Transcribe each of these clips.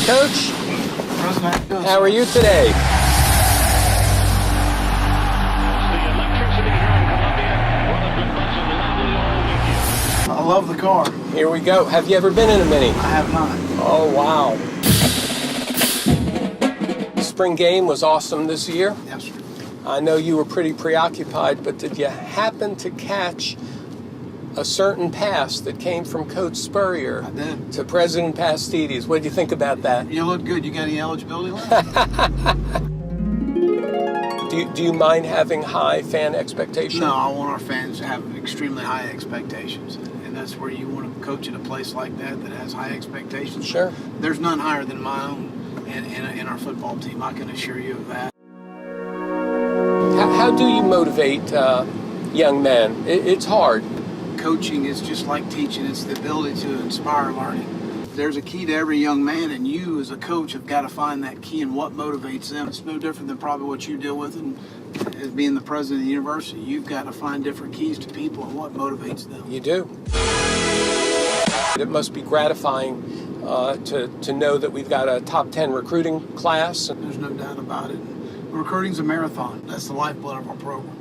Coach. How are you today? I love the car. Here we go. Have you ever been in a Mini? I have not. Oh, wow. Spring game was awesome this year. Yes, sir. I know you were pretty preoccupied, but did you happen to catch a certain pass that came from Coach Spurrier I did. to President Pastides? What did you think about that? You look good. You got any eligibility left? Do you mind having high fan expectations? No, I want our fans to have extremely high expectations. And that's where you want to coach in a place like that has high expectations. Sure. There's none higher than my own in our football team. I can assure you of that. How do you motivate young men? It's hard. Coaching is just like teaching. It's the ability to inspire learning. There's a key to every young man, and you as a coach have got to find that key and what motivates them. It's no different than probably what you deal with as being the president of the university. You've got to find different keys to people and what motivates them. You do. It must be gratifying to know that we've got a top 10 recruiting class. There's no doubt about it. Recruiting's a marathon. That's the lifeblood of our program.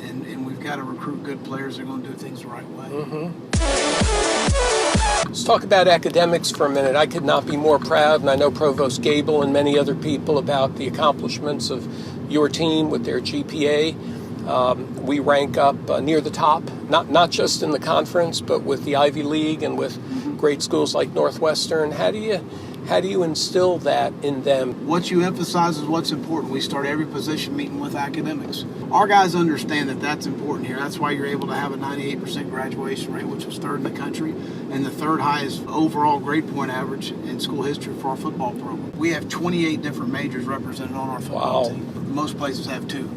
And we've got to recruit good players that are going to do things the right way. Let's talk about academics for a minute. I could not be more proud, and I know Provost Gable and many other people, about the accomplishments of your team with their GPA. We rank up near the top, not just in the conference, but with the Ivy League and with great schools like Northwestern. How do you instill that in them? What you emphasize is what's important. We start every position meeting with academics. Our guys understand that that's important here. That's why you're able to have a 98% graduation rate, which was third in the country, and the third highest overall grade point average in school history for our football program. We have 28 different majors represented on our football team. Most places have 2.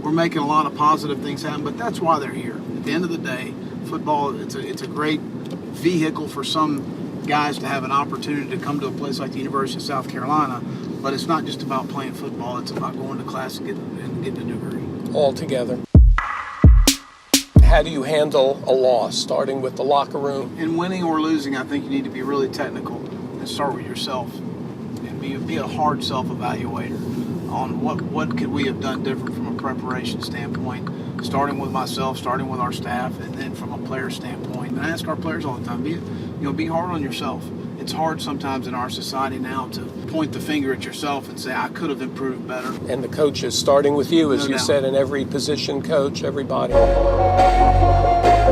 We're making a lot of positive things happen, but that's why they're here. At the end of the day, football, it's a great vehicle for some guys to have an opportunity to come to a place like the University of South Carolina, but it's not just about playing football. It's about going to class and getting a degree. All together. How do you handle a loss, starting with the locker room? In winning or losing, I think you need to be really technical and start with yourself and be a hard self-evaluator on what could we have done different from a preparation standpoint, starting with myself, starting with our staff, and then from a player standpoint. And I ask our players all the time, be hard on yourself. It's hard sometimes in our society now to point the finger at yourself and say, I could have improved better. And the coaches, starting with you, as No you doubt. said, in every position, coach, everybody.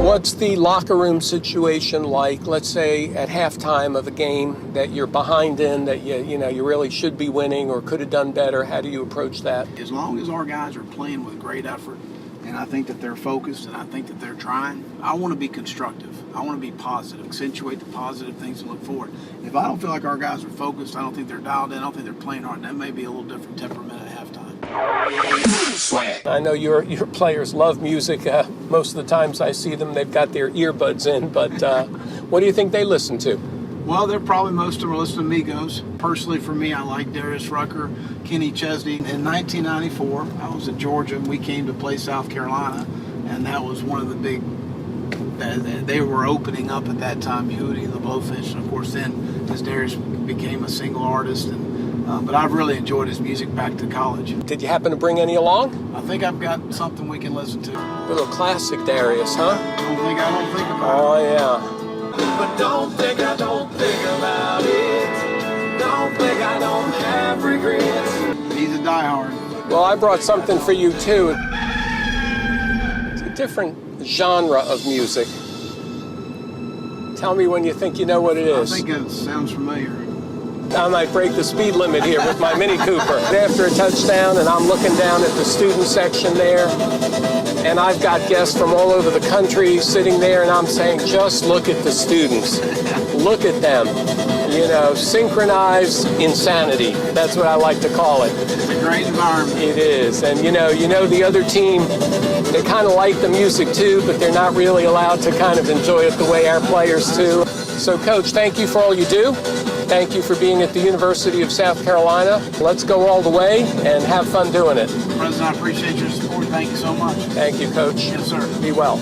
What's the locker room situation like, let's say, at halftime of a game that you're behind in, that you really should be winning or could have done better? How do you approach that? As long as our guys are playing with great effort, and I think that they're focused, and I think that they're trying, I want to be constructive. I want to be positive, accentuate the positive things and look forward. If I don't feel like our guys are focused, I don't think they're dialed in, I don't think they're playing hard, that may be a little different temperament at halftime. I know your players love music. Most of the times I see them, they've got their earbuds in, but what do you think they listen to? Well, they're probably most of them are listening to Migos. Personally, for me, I like Darius Rucker, Kenny Chesney. In 1994, I was at Georgia, and we came to play South Carolina, and that was one of the big. They were opening up at that time, Hootie and the Blowfish, and of course, then as Darius became a single artist, but I've really enjoyed his music back to college. Did you happen to bring any along? I think I've got something we can listen to. A little classic Darius, huh? I don't think about it. Oh, yeah. But don't think I don't think about it. Don't think I don't have regrets. He's a diehard. Well, I brought something for you, too. It's a different genre of music. Tell me when you think you know what it is. I think it sounds familiar. I might break the speed limit here with my Mini Cooper. After a touchdown, and I'm looking down at the student section there, and I've got guests from all over the country sitting there, and I'm saying, just look at the students. Look at them. Synchronize insanity. That's what I like to call it. It's a great environment. It is. And the other team, they kind of like the music too, but they're not really allowed to kind of enjoy it the way our players do. So, Coach, thank you for all you do. Thank you for being at the University of South Carolina. Let's go all the way and have fun doing it. President, I appreciate your support. Thank you so much. Thank you, Coach. Yes, sir. Be well.